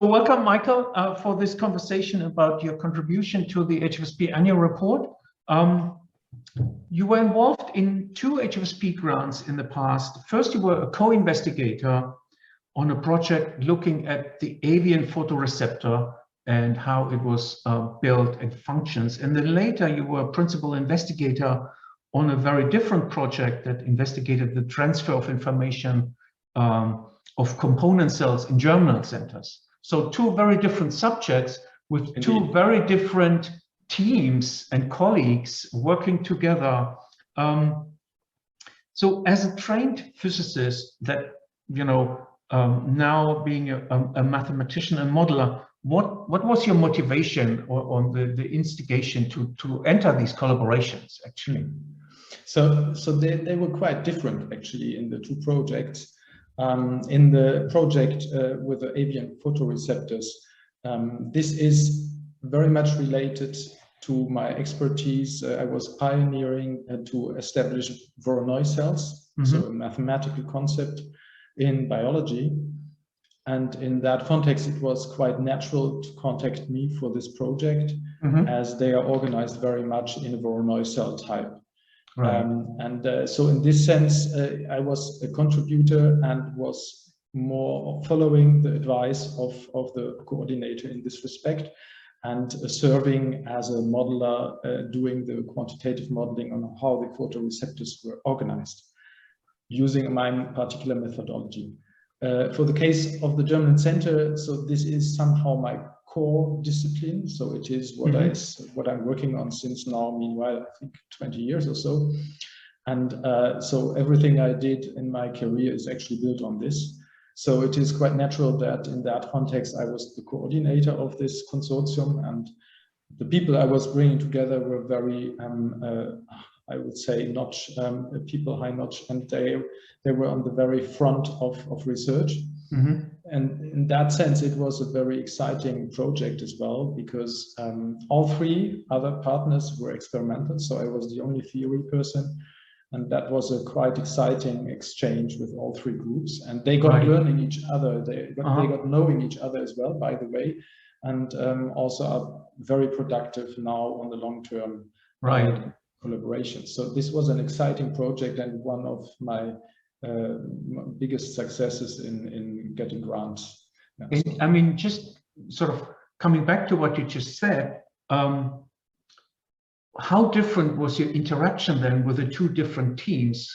welcome, Michael, for this conversation about your contribution to the HFSP annual report. You were involved in 2 HFSP grants in the past. First, you were a co-investigator on a project looking at the avian photoreceptor and how it was built and functions. And then later, you were a principal investigator on a very different project that investigated the transfer of information of component cells in germinal centers. So 2 very different subjects with Indeed. 2 very different teams and colleagues working together. So as a trained physicist that, now being a mathematician and modeler, what was your motivation or the instigation to enter these collaborations actually? So they were quite different actually in the 2 projects. In the project with the avian photoreceptors, this is very much related to my expertise. I was pioneering to establish Voronoi cells, so a mathematical concept in biology. And in that context, it was quite natural to contact me for this project, as they are organized very much in a Voronoi cell type. Right. So in this sense, I was a contributor and was more following the advice of the coordinator in this respect, and serving as a modeler, doing the quantitative modeling on how the photoreceptors were organized, using my particular methodology. For the case of the German Center, so this is somehow my core discipline. So it is what I'm working on since now, meanwhile, I think 20 years or so. And so everything I did in my career is actually built on this. So it is quite natural that in that context, I was the coordinator of this consortium, and the people I was bringing together were very, I would say, people high notch, and they were on the very front of research. And in that sense, it was a very exciting project as well, because all 3 other partners were experimental, so I was the only theory person. And that was a quite exciting exchange with all 3 groups, and they got learning each other. They got knowing each other as well, by the way, and also are very productive now on the long-term collaboration. So this was an exciting project and one of my biggest successes in getting grants. Yeah, so. I mean, just sort of coming back to what you just said, how different was your interaction then with the 2 different teams?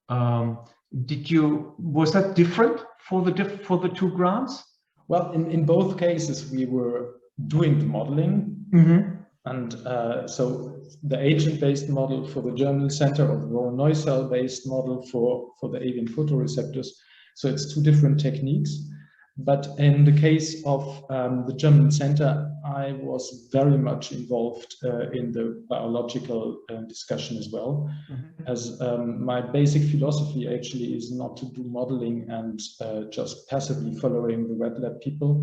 Was that different for the 2 grants? Well, in both cases, we were doing the modeling. And so the agent-based model for the germinal center, or the Voronoi cell-based model for the avian photoreceptors. So it's 2 different techniques. But in the case of the germinal center, I was very much involved in the biological discussion as well, as my basic philosophy actually is not to do modeling and just passively following the wet lab people,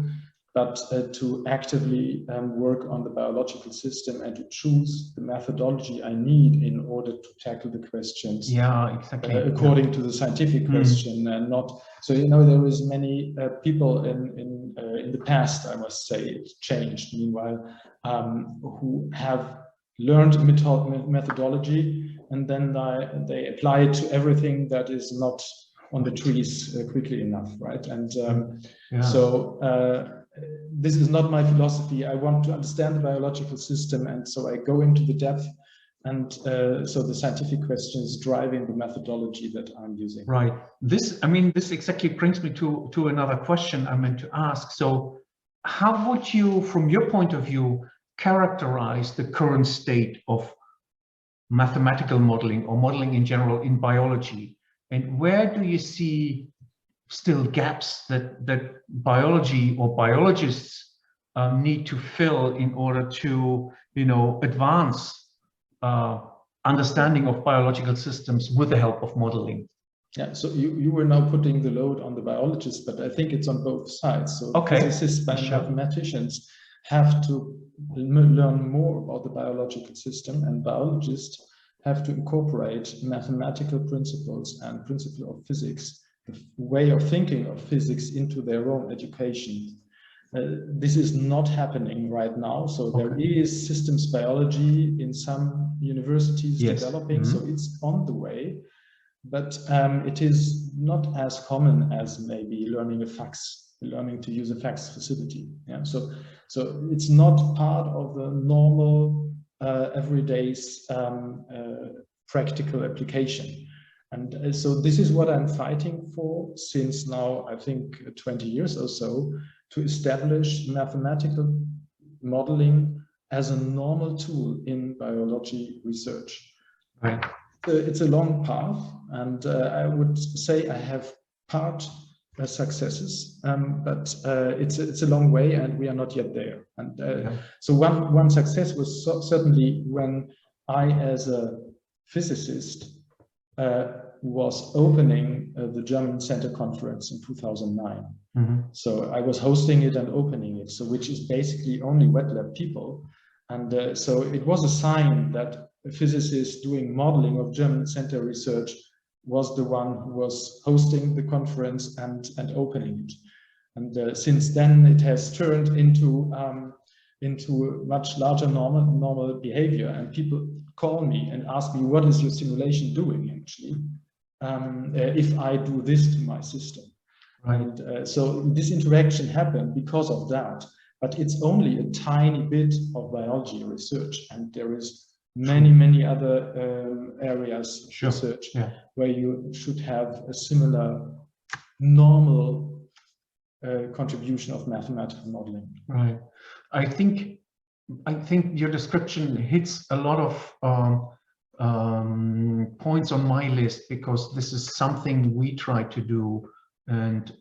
but to actively work on the biological system and to choose the methodology I need in order to tackle the questions according to the scientific question, and not. So there is many people in the past, I must say, it's changed. Meanwhile, who have learned methodology and then they apply it to everything that is not on the trees quickly enough, right? And this is not my philosophy. I want to understand the biological system, and so I go into the depth, and so the scientific question is driving the methodology that I'm using. Right. This exactly brings me to another question I meant to ask. So how would you, from your point of view, characterize the current state of mathematical modeling or modeling in general in biology? And where do you see still gaps that biology or biologists need to fill in order to, advance understanding of biological systems with the help of modeling? Yeah, so you were now putting the load on the biologists, but I think it's on both sides. So physicists and mathematicians have to learn more about the biological system, and biologists have to incorporate mathematical principles and principles of physics, the way of thinking of physics, into their own education. This is not happening right now. So there is systems biology in some universities developing, so it's on the way, but it is not as common as maybe learning to use a fax facility. Yeah, so it's not part of the normal everyday's practical application. And so this is what I'm fighting for since now, I think 20 years or so, to establish mathematical modeling as a normal tool in biology research. Right. It's a long path, and I would say I have part successes, but it's a long way, and we are not yet there. And so one success was certainly when I, as a physicist, was opening the German Center Conference in 2009. So I was hosting it and opening it, so which is basically only wet lab people. And so it was a sign that a physicist doing modeling of German Center research was the one who was hosting the conference and opening it. And since then it has turned into much larger normal behavior, and people call me and ask me, what is your simulation doing actually, if I do this to my system? Right. And so this interaction happened because of that, but it's only a tiny bit of biology research, and there is many other areas of research where you should have a similar normal contribution of mathematical modeling. Right. I think your description hits a lot of points on my list, because this is something we try to do, and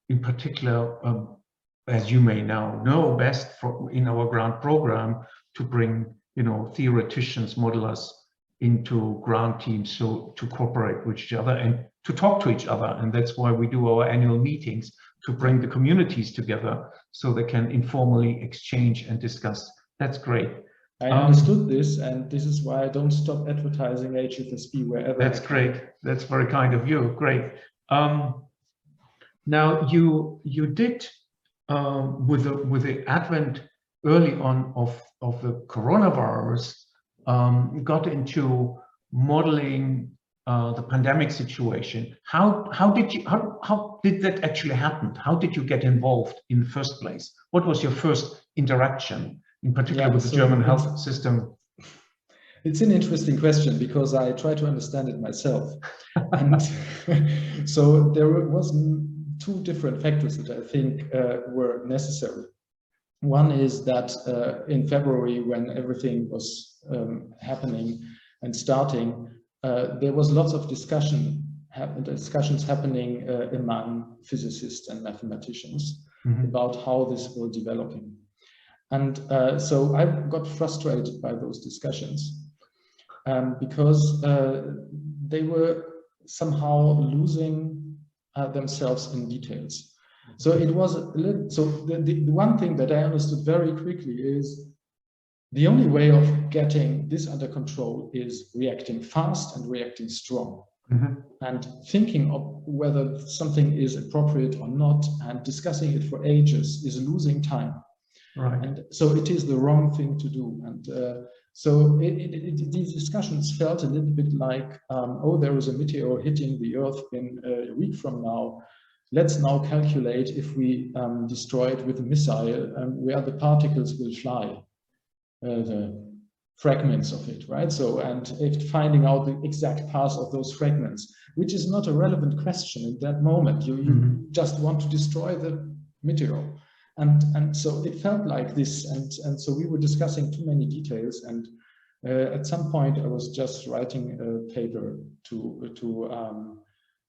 in particular, as you may now know best, in our grant program, to bring theoreticians, modelers into grant teams, so to cooperate with each other and to talk to each other. And that's why we do our annual meetings, to bring the communities together so they can informally exchange and discuss. That's great. I understood this, and this is why I don't stop advertising HFSP wherever. That's great. That's very kind of you. Great. Now you did with the advent early on of the coronavirus, got into modeling the pandemic situation. How did that actually happen? How did you get involved in the first place? What was your first interaction, in particular with the German health system? It's an interesting question, because I try to understand it myself. And so there was two different factors that I think were necessary. One is that in February, when everything was happening and starting, there was lots of discussions happening among physicists and mathematicians about how this was developing. And so I got frustrated by those discussions because they were somehow losing themselves in details. So it was a little, so the one thing that I understood very quickly is the only way of getting this under control is reacting fast and reacting strong. And thinking of whether something is appropriate or not and discussing it for ages is losing time. Right. And so it is the wrong thing to do. And so these discussions felt a little bit like, oh, there is a meteor hitting the Earth in a week from now. Let's now calculate, if we destroy it with a missile, where the particles will fly, the fragments of it, right? So, and if finding out the exact path of those fragments, which is not a relevant question in that moment. You just want to destroy the meteor. And so it felt like this, and so we were discussing too many details, and at some point I was just writing a paper to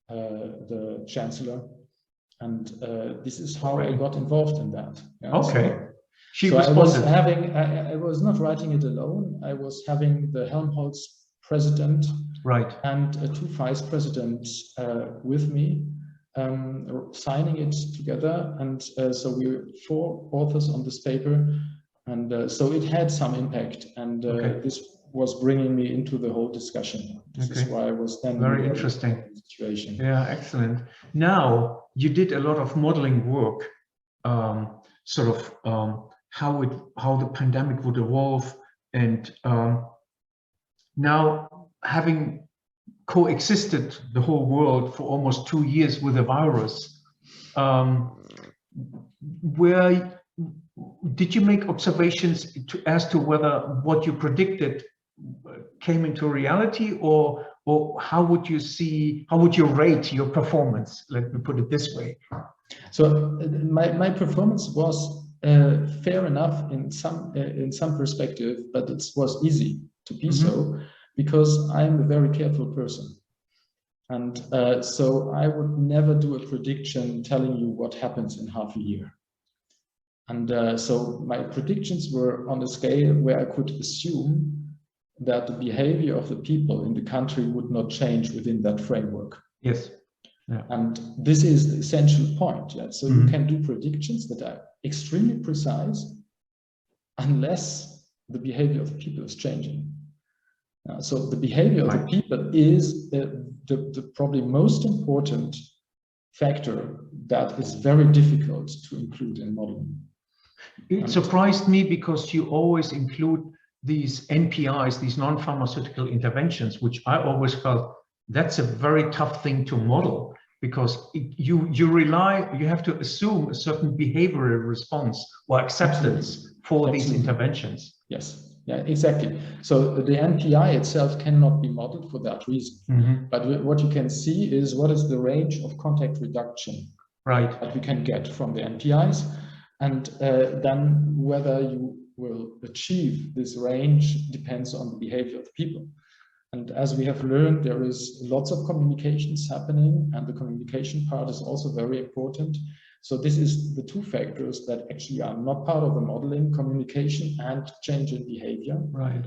the chancellor, and this is how I got involved in that. Yeah? Okay. So I was not writing it alone. I was having the Helmholtz president, right, and two vice presidents with me, signing it together, and so we were 4 authors on this paper, and so it had some impact, and this was bringing me into the whole discussion. This is why I was then very interesting situation. Yeah, excellent. Now you did a lot of modeling work sort of how the pandemic would evolve, and now having coexisted the whole world for almost 2 years with a virus, where did you make observations as to whether what you predicted came into reality, or how would you rate your performance? Let me put it this way. So my performance was fair enough in some perspective, but it was easy to be so, because I'm a very careful person. And so I would never do a prediction telling you what happens in half a year. And so my predictions were on a scale where I could assume that the behavior of the people in the country would not change within that framework. Yes. Yeah. And this is the essential point. Yeah? So you can do predictions that are extremely precise unless the behavior of the people is changing. So the behavior of the people is the probably most important factor that is very difficult to include in modeling. It surprised me because you always include these NPIs, these non-pharmaceutical interventions, which I always felt that's a very tough thing to model, because you have to assume a certain behavioral response or acceptance for these interventions. Yes, yeah, exactly. So the NPI itself cannot be modeled for that reason. But what you can see is what is the range of contact reduction that we can get from the NPIs, and then whether you will achieve this range depends on the behavior of the people. And as we have learned, there is lots of communications happening, and the communication part is also very important. So this is the two factors that actually are not part of the modeling: communication and change in behavior. Right.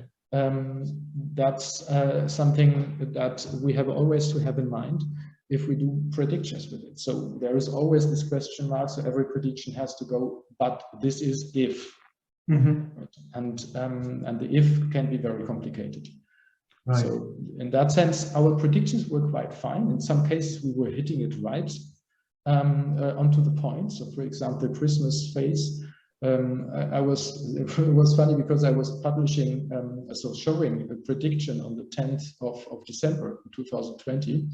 That's something that we have always to have in mind if we do predictions with it. So there is always this question mark. So every prediction has to go, but this is if. And the if can be very complicated. Right. So in that sense, our predictions were quite fine. In some cases, we were hitting it right onto the point. So for example, the Christmas phase, it was funny because I was publishing, so showing a prediction on the 10th of December 2020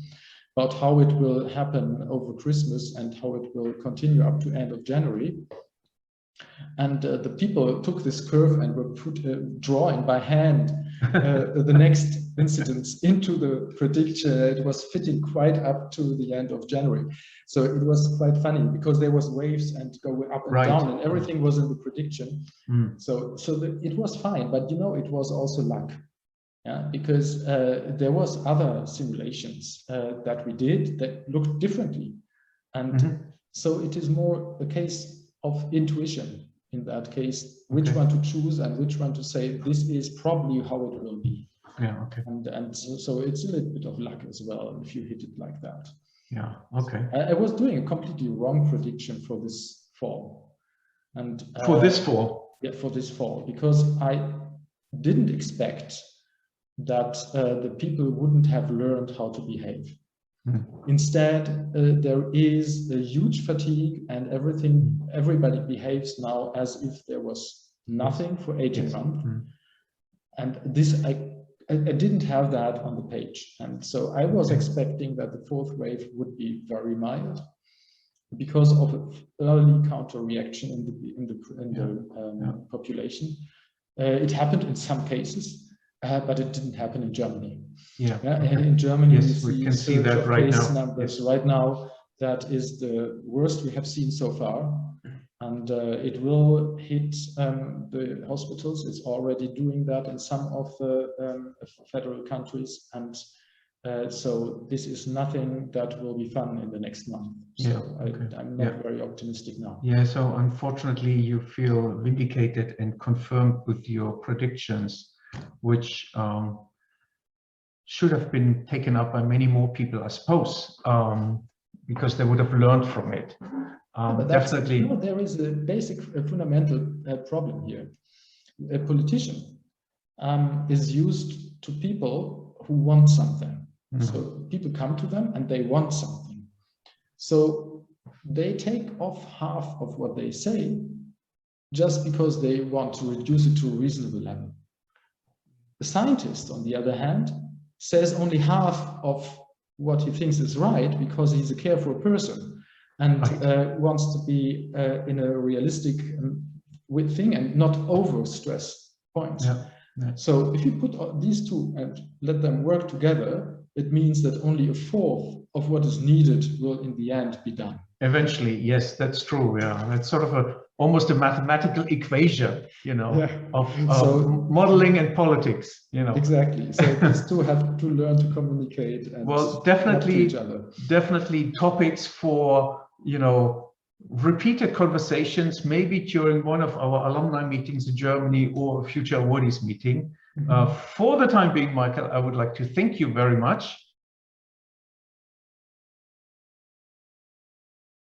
about how it will happen over Christmas and how it will continue up to end of January. And the people took this curve and were drawing by hand the next incidents into the prediction. It was fitting quite up to the end of January. So it was quite funny because there was waves and going up and down, and everything was in the prediction. So it was fine, but you know, it was also luck. Yeah, because there was other simulations that we did that looked differently. And so it is more a case of intuition in that case, which one to choose and which one to say, this is probably how it will be. Yeah, okay. And so it's a little bit of luck as well if you hit it like that. Yeah, okay. I was doing a completely wrong prediction for this fall. And for this fall? Yeah, for this fall, because I didn't expect that the people wouldn't have learned how to behave. Instead, there is a huge fatigue, and everybody behaves now as if there was nothing for 18 months. And this, I didn't have that on the page. And so I was expecting that the fourth wave would be very mild because of an early counter reaction in the population. It happened in some cases, but it didn't happen in Germany. In Germany, we can see that right now. Numbers right now, that is the worst we have seen so far, and it will hit the hospitals. It's already doing that in some of the federal countries, and so this is nothing that will be fun in the next month. So I'm not very optimistic now. Yeah, so unfortunately you feel vindicated and confirmed with your predictions, which should have been taken up by many more people, I suppose, because they would have learned from it. But definitely, you know, there is a basic, fundamental problem here. A politician is used to people who want something. So people come to them and they want something. So they take off half of what they say just because they want to reduce it to a reasonable level. The scientist, on the other hand, says only half of what he thinks is right because he's a careful person and wants to be in a realistic thing and not over stress points. Yeah. Yeah. So if you put these two and let them work together, it means that only a fourth of what is needed will in the end be done. Eventually, yes, that's true. Yeah, it's sort of almost a mathematical equation, you know, yeah. of so, modeling and politics, you know. Exactly. So these two have to learn to communicate and well, help to each other. Definitely topics for, you know, repeated conversations, maybe during one of our alumni meetings in Germany or a future awardees meeting. For the time being, Michael, I would like to thank you very much